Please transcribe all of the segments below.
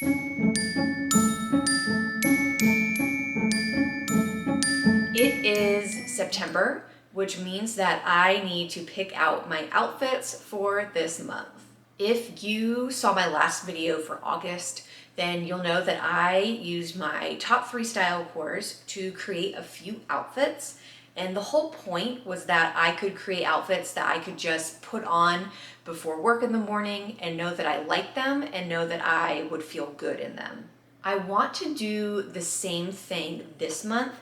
It is September, which means that I need to pick out my outfits for this month. If you saw my last video for August, then you'll know that I used my top 3 style cores to create a few outfits. And the whole point was that I could create outfits that I could just put on before work in the morning and know that I liked them and know that I would feel good in them. I want to do the same thing this month.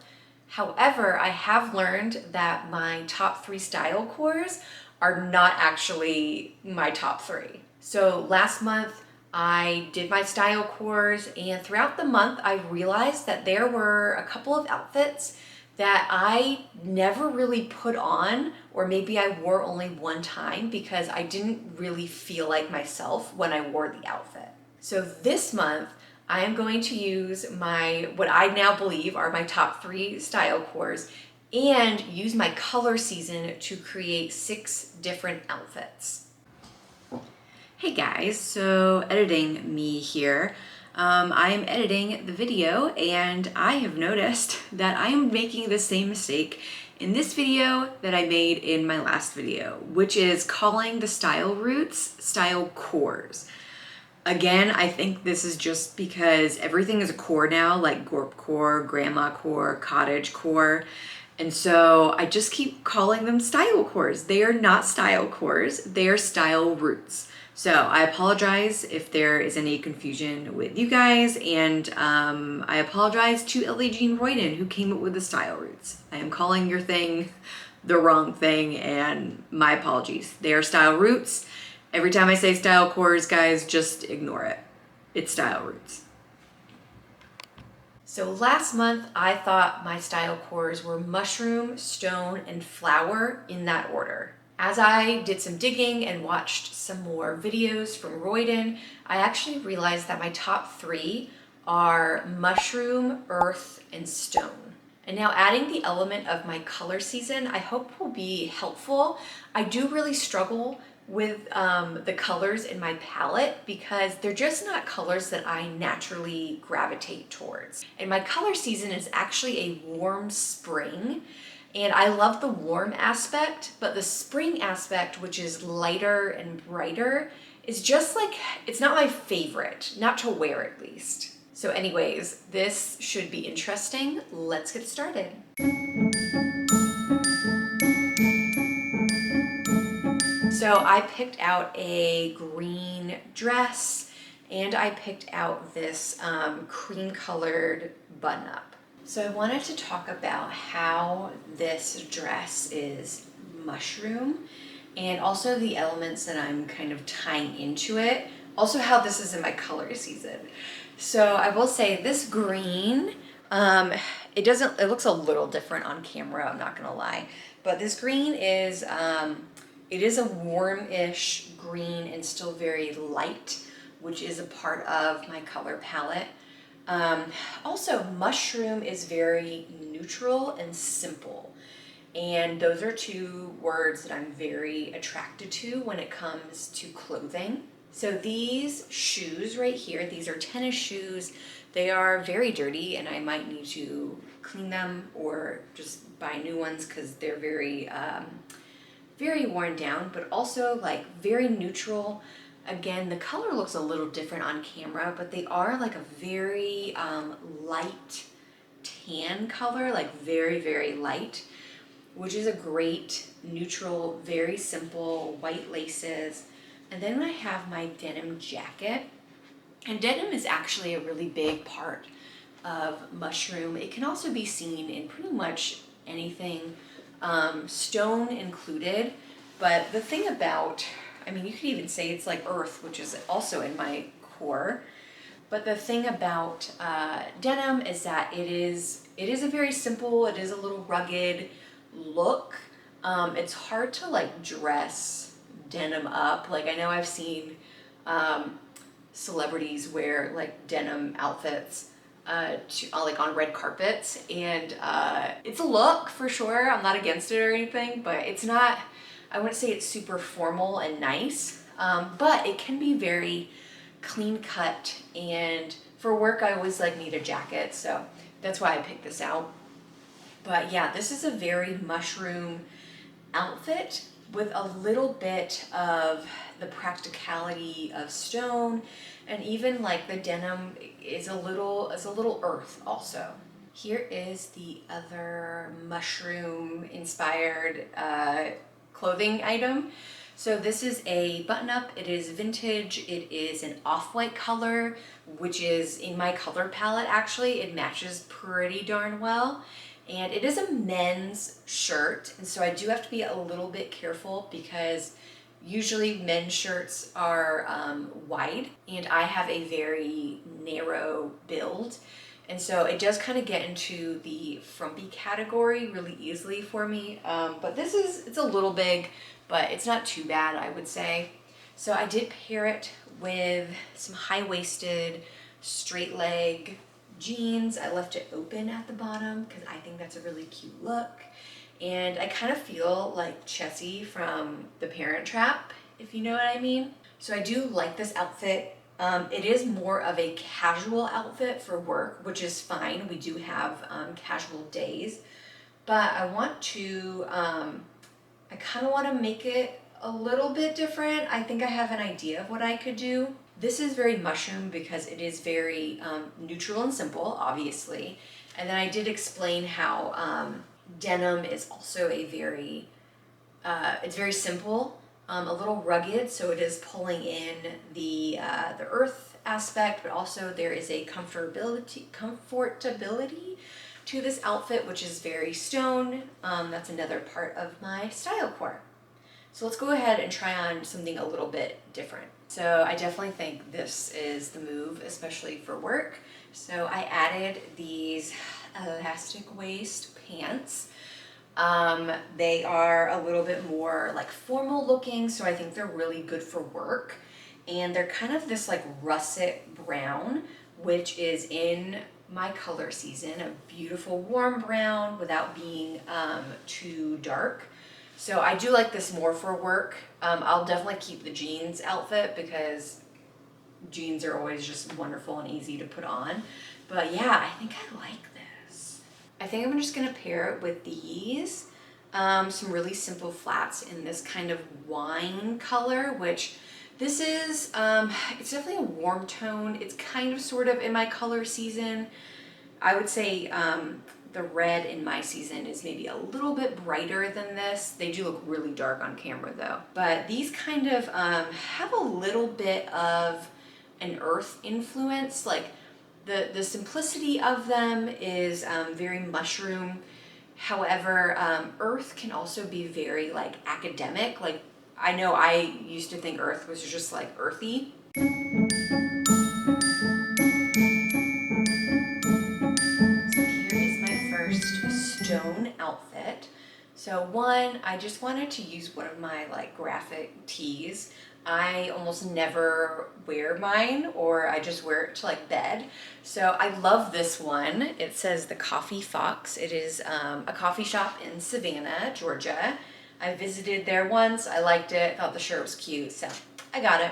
However, I have learned that my top 3 style cores are not actually my top 3. So last month I did my style cores, and throughout the month I realized that there were a couple of outfits that I never really put on, or maybe I wore only one time because I didn't really feel like myself when I wore the outfit. So this month I am going to use what I now believe are my top 3 style cores and use my color season to create 6 different outfits. Hey guys, so editing me here. I am editing the video and I have noticed that I am making the same mistake in this video that I made in my last video, which is calling the style roots style cores. Again, I think this is just because everything is a core now, like Gorp core, grandma core, cottage core. And so I just keep calling them style cores. They are not style cores, they are style roots. So I apologize if there is any confusion with you guys, and I apologize to Ellie Jean Royden, who came up with the style roots. I am calling your thing the wrong thing, and my apologies. They are style roots. Every time I say style cores, guys, just ignore it. It's style roots. So last month, I thought my style cores were mushroom, stone, and flower in that order. As I did some digging and watched some more videos from Royden, I actually realized that my top 3 are mushroom, earth, and stone. And now adding the element of my color season, I hope will be helpful. I do really struggle with the colors in my palette because they're just not colors that I naturally gravitate towards. And my color season is actually a warm spring. And I love the warm aspect, but the spring aspect, which is lighter and brighter, is just like, it's not my favorite, not to wear at least. So anyways, this should be interesting. Let's get started. So I picked out a green dress and I picked out this cream colored button up. So I wanted to talk about how this dress is mushroom and also the elements that I'm kind of tying into it. Also how this is in my color season. So I will say this green, it looks a little different on camera, I'm not gonna lie. But this green is, it is a warm-ish green and still very light, which is a part of my color palette. Also, mushroom is very neutral and simple. And those are 2 words that I'm very attracted to when it comes to clothing. So these shoes right here, these are tennis shoes. They are very dirty and I might need to clean them or just buy new ones because they're very, very worn down, but also like very neutral. Again, the color looks a little different on camera, but they are like a very light tan color, like very, very light, which is a great neutral, very simple white laces. And then I have my denim jacket. And denim is actually a really big part of mushroom. It can also be seen in pretty much anything, stone included. But the thing about, I mean, you could even say it's like earth, which is also in my core. But the thing about denim is that it is a very simple, it is a little rugged look. It's hard to like dress denim up. Like I know I've seen celebrities wear like denim outfits like on red carpets, and it's a look for sure. I'm not against it or anything, but it's not, I wouldn't say it's super formal and nice, but it can be very clean cut, and for work I always like need a jacket, so that's why I picked this out. But yeah, this is a very mushroom outfit with a little bit of the practicality of stone, and even like the denim is a little earth also. Here is the other mushroom inspired clothing item. So this is a button up. It is vintage. It is an off-white color, which is in my color palette actually. It matches pretty darn well. And it is a men's shirt, and so I do have to be a little bit careful because usually men's shirts are wide, and I have a very narrow build. And so it does kind of get into the frumpy category really easily for me. But it's a little big, but it's not too bad, I would say. So I did pair it with some high-waisted, straight leg jeans. I left it open at the bottom because I think that's a really cute look. And I kind of feel like Chessie from The Parent Trap, if you know what I mean. So I do like this outfit. It is more of a casual outfit for work, which is fine. We do have casual days, but I want to, I kind of want to make it a little bit different. I think I have an idea of what I could do. This is very mushroom because it is very neutral and simple, obviously. And then I did explain how denim is also a very, it's very simple, a little rugged, so it is pulling in the earth aspect, but also there is a comfortability to this outfit, which is very stone. That's another part of my style core. So let's go ahead and try on something a little bit different. So I definitely think this is the move, especially for work. So I added these elastic waist pants. They are a little bit more like formal looking, so I think they're really good for work. And they're kind of this like russet brown, which is in my color season, a beautiful warm brown without being too dark. So I do like this more for work. I'll definitely keep the jeans outfit because jeans are always just wonderful and easy to put on. But yeah, I think I like this. I think I'm just gonna pair it with these, some really simple flats in this kind of wine color, which this is, it's definitely a warm tone. It's kind of sort of in my color season. I would say the red in my season is maybe a little bit brighter than this. They do look really dark on camera though. But these kind of have a little bit of an earth influence. Like the simplicity of them is very mushroom. However, earth can also be very like academic. Like I know I used to think earth was just like earthy. Stone outfit. So one, I just wanted to use one of my like graphic tees. I almost never wear mine, or I just wear it to like bed. So I love this one. It says the Coffee Fox. It is a coffee shop in Savannah, Georgia. I visited there once. I liked it, thought the shirt was cute, so I got it.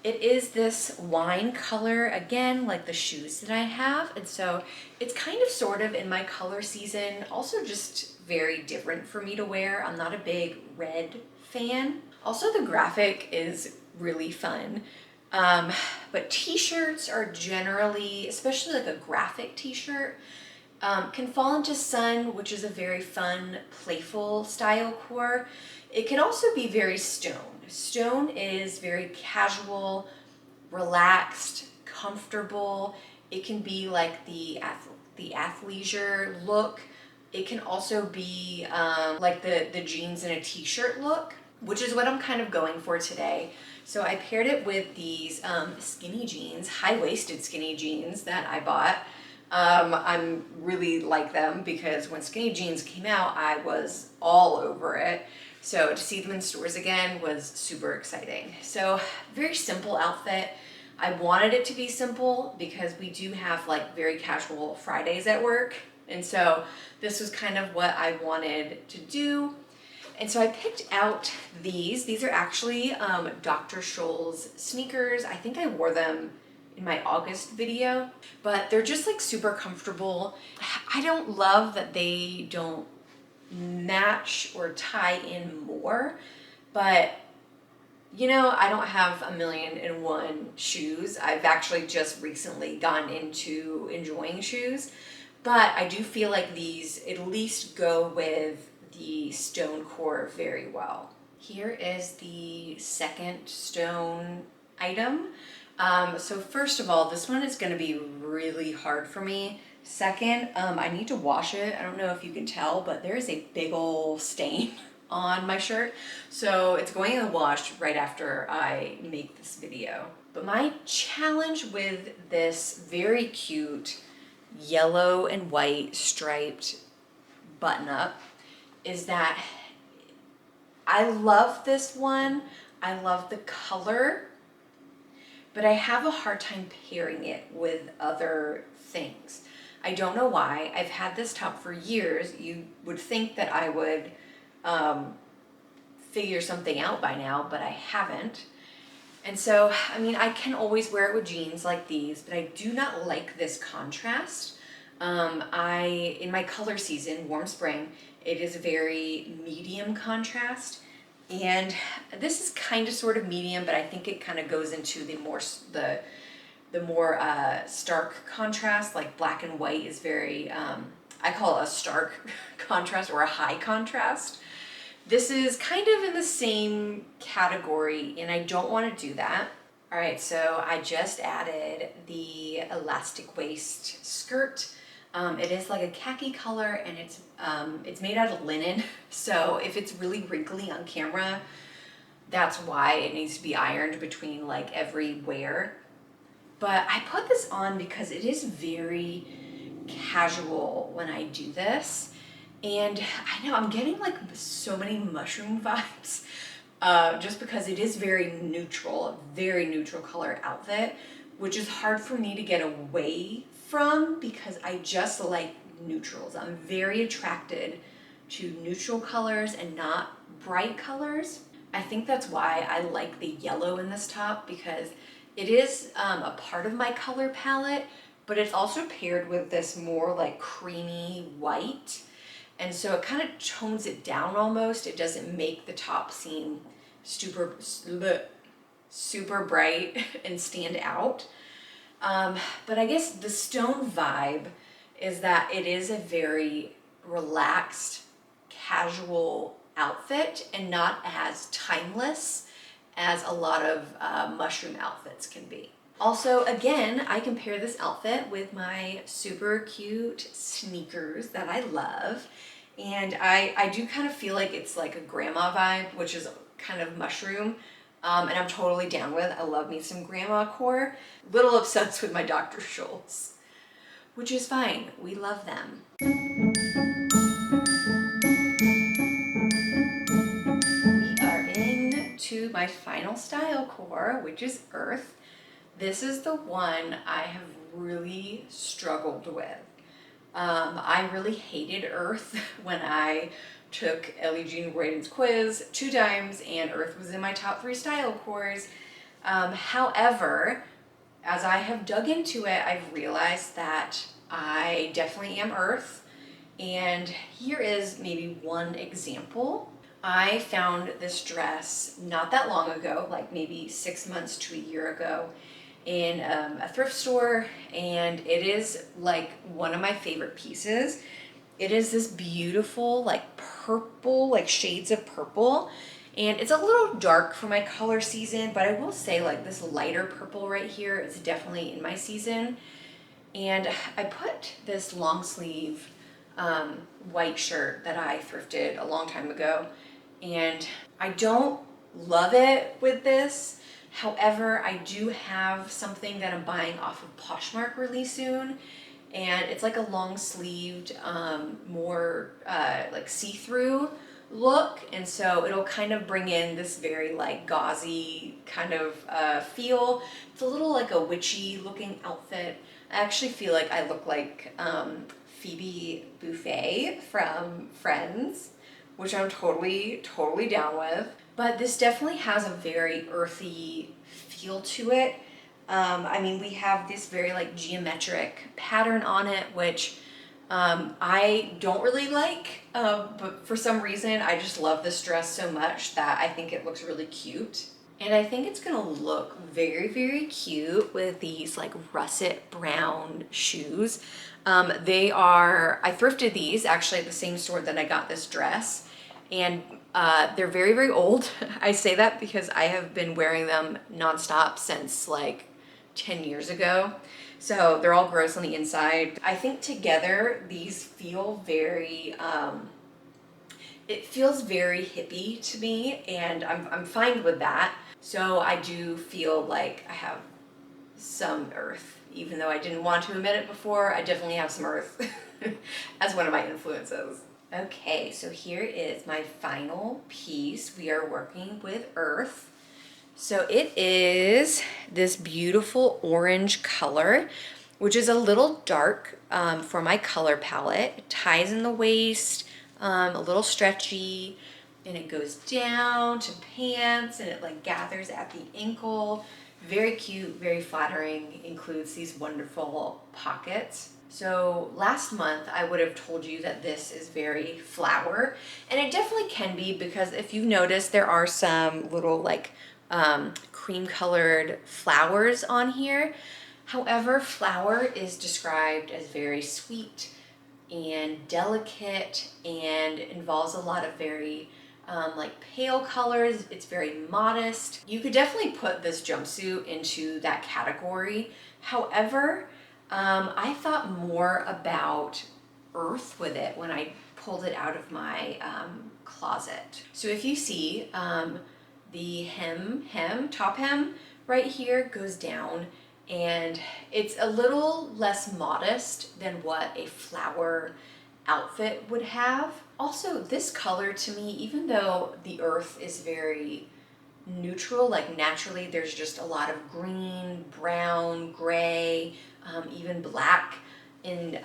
It is this wine color, again, like the shoes that I have. And so it's kind of sort of in my color season, also just very different for me to wear. I'm not a big red fan. Also, the graphic is really fun. But t-shirts are generally, especially like a graphic t-shirt, can fall into sun, which is a very fun, playful style core. It can also be very stone. Stone is very casual, relaxed, comfortable. It can be like the athleisure look. It can also be like the jeans and a t-shirt look, which is what I'm kind of going for today. So I paired it with these skinny jeans, high-waisted skinny jeans that I bought. I'm really like them because when skinny jeans came out, I was all over it. So to see them in stores again was super exciting. So very simple outfit. I wanted it to be simple because we do have like very casual Fridays at work. And so this was kind of what I wanted to do. And so I picked out these. These are actually Dr. Scholl's sneakers. I think I wore them in my August video, but they're just like super comfortable. I don't love that they don't match or tie in more, but you know, I don't have 1,000,001 shoes. I've actually just recently gotten into enjoying shoes, but I do feel like these at least go with the stone core very well. Here is the second stone item. So first of all, this one is going to be really hard for me. Second, I need to wash it. I don't know if you can tell, but there is a big ol' stain on my shirt. So it's going in the wash right after I make this video. But my challenge with this very cute yellow and white striped button up is that I love this one. I love the color, but I have a hard time pairing it with other things. I don't know why. I've had this top for years. You would think that I would figure something out by now, but I haven't. And so, I mean, I can always wear it with jeans like these, but I do not like this contrast. In my color season, warm spring, it is a very medium contrast. And this is kind of sort of medium, but I think it kind of goes into the more stark contrast, like black and white is very, I call it a stark contrast or a high contrast. This is kind of in the same category, and I don't want to do that. All right, so I just added the elastic waist skirt. It is like a khaki color, and it's made out of linen. So if it's really wrinkly on camera, that's why it needs to be ironed between like every wear. But I put this on because it is very casual when I do this. And I know I'm getting like so many mushroom vibes just because it is very neutral, a very neutral color outfit, which is hard for me to get away from because I just like neutrals. I'm very attracted to neutral colors and not bright colors. I think that's why I like the yellow in this top, because it is a part of my color palette, but it's also paired with this more like creamy white. And so it kind of tones it down almost. It doesn't make the top seem super bright and stand out. But I guess the stone vibe is that it is a very relaxed, casual outfit and not as timeless as a lot of mushroom outfits can be. Also, again, I can pair this outfit with my super cute sneakers that I love. And I do kind of feel like it's like a grandma vibe, which is kind of mushroom. And I'm totally down with. I love me some grandma core. Little obsessed with my Dr. Scholl's, which is fine. We love them. We are into my final style core, which is Earth. This is the one I have really struggled with. I really hated Earth when I took Ellie Jean Royden's quiz 2 times, and Earth was in my top 3 style cores. However, as I have dug into it, I've realized that I definitely am Earth. And here is maybe one example. I found this dress not that long ago, like maybe 6 months to a year ago, in a thrift store, and it is like one of my favorite pieces. It is this beautiful like purple, like shades of purple, and it's a little dark for my color season, but I will say like this lighter purple right here is definitely in my season. And I put this long sleeve white shirt that I thrifted a long time ago, and I don't love it with this. However, I do have something that I'm buying off of Poshmark really soon, and it's like a long sleeved, more like see-through look, and so it'll kind of bring in this very like gauzy kind of feel. It's a little like a witchy looking outfit. I actually feel like I look like Phoebe Buffay from Friends, which I'm totally down with. But this definitely has a very earthy feel to it. I mean, we have this very like geometric pattern on it, which I don't really like, but for some reason I just love this dress so much that I think it looks really cute. And I think it's gonna look very cute with these like russet brown shoes. I thrifted these actually at the same store that I got this dress, and they're very old. I say that because I have been wearing them nonstop since like 10 years ago. So they're all gross on the inside. I think together these feel very, it feels very hippie to me, and I'm fine with that. So I do feel like I have some earth, even though I didn't want to admit it before. I definitely have some earth as one of my influences. Okay, so here is my final piece. We are working with earth. So it is this beautiful orange color, which is a little dark for my color palette. It ties in the waist, a little stretchy, and it goes down to pants, and it like gathers at the ankle. Very cute, very flattering, includes these wonderful pockets. So last month I would have told you that this is very flower, and it definitely can be, because if you've noticed, there are some little like cream colored flowers on here. However, flower is described as very sweet and delicate and involves a lot of very like pale colors. It's very modest. You could definitely put this jumpsuit into that category. However, I thought more about earth with it when I pulled it out of my closet. So if you see, the top hem right here goes down, and it's a little less modest than what a flower outfit would have. Also, this color to me, even though the earth is very neutral, like naturally there's just a lot of green, brown, gray, even black in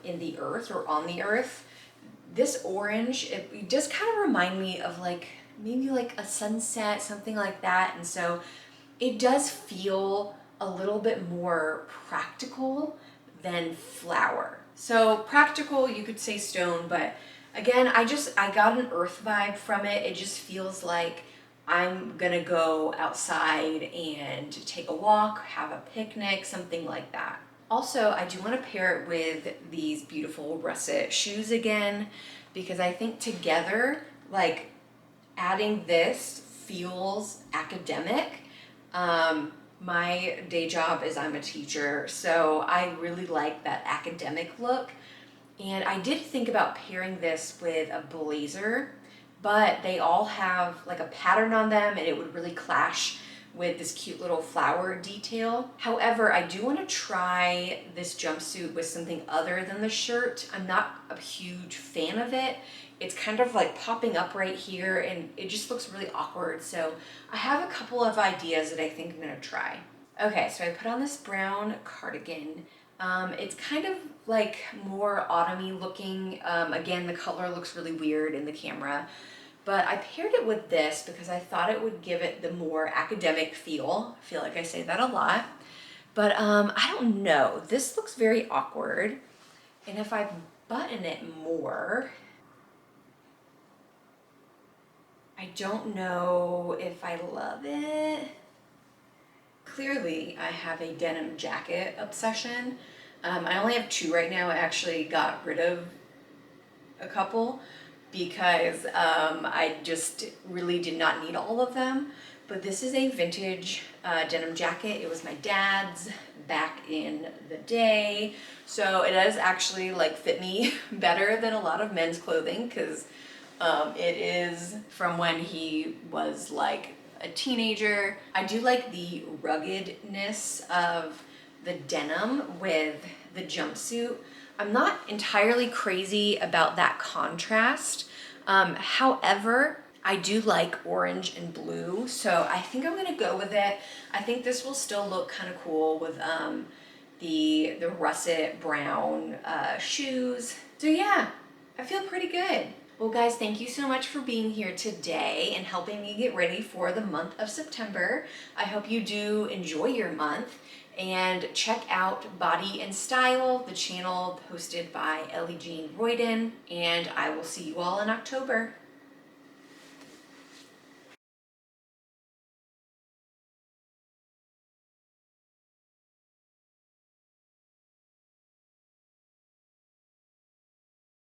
the earth or on the earth. This orange, it does kind of remind me of like maybe like a sunset, something like that. And so it does feel a little bit more practical than flower. So practical, you could say stone, but again, I got an earth vibe from it. It just feels like I'm gonna go outside and take a walk, have a picnic, something like that. Also, I do want to pair it with these beautiful russet shoes again, because I think together, like, adding this feels academic. My day job is I'm a teacher, so I really like that academic look. And I did think about pairing this with a blazer, but they all have like a pattern on them, and it would really clash with this cute little flower detail. However, I do want to try this jumpsuit with something other than the shirt. I'm not a huge fan of it. It's kind of like popping up right here, and it just looks really awkward. So I have a couple of ideas that I think I'm gonna try. Okay, so I put on this brown cardigan. It's kind of like more autumny looking. Again, the color looks really weird in the camera, but I paired it with this because I thought it would give it the more academic feel. I feel like I say that a lot, but I don't know. This looks very awkward, and if I button it more, I don't know if I love it. Clearly, I have a denim jacket obsession. I only have two right now. I actually got rid of a couple because I just really did not need all of them. But this is a vintage denim jacket. It was my dad's back in the day. So it does actually like fit me better than a lot of men's clothing, because it is from when he was like a teenager. I do like the ruggedness of the denim with the jumpsuit. I'm not entirely crazy about that contrast. However, I do like orange and blue, so I think I'm gonna go with it. I think this will still look kind of cool with the russet brown shoes. So yeah, I feel pretty good. Well, guys, thank you so much for being here today and helping me get ready for the month of September. I hope you do enjoy your month and check out Body and Style, the channel hosted by Ellie Jean Royden, and I will see you all in October.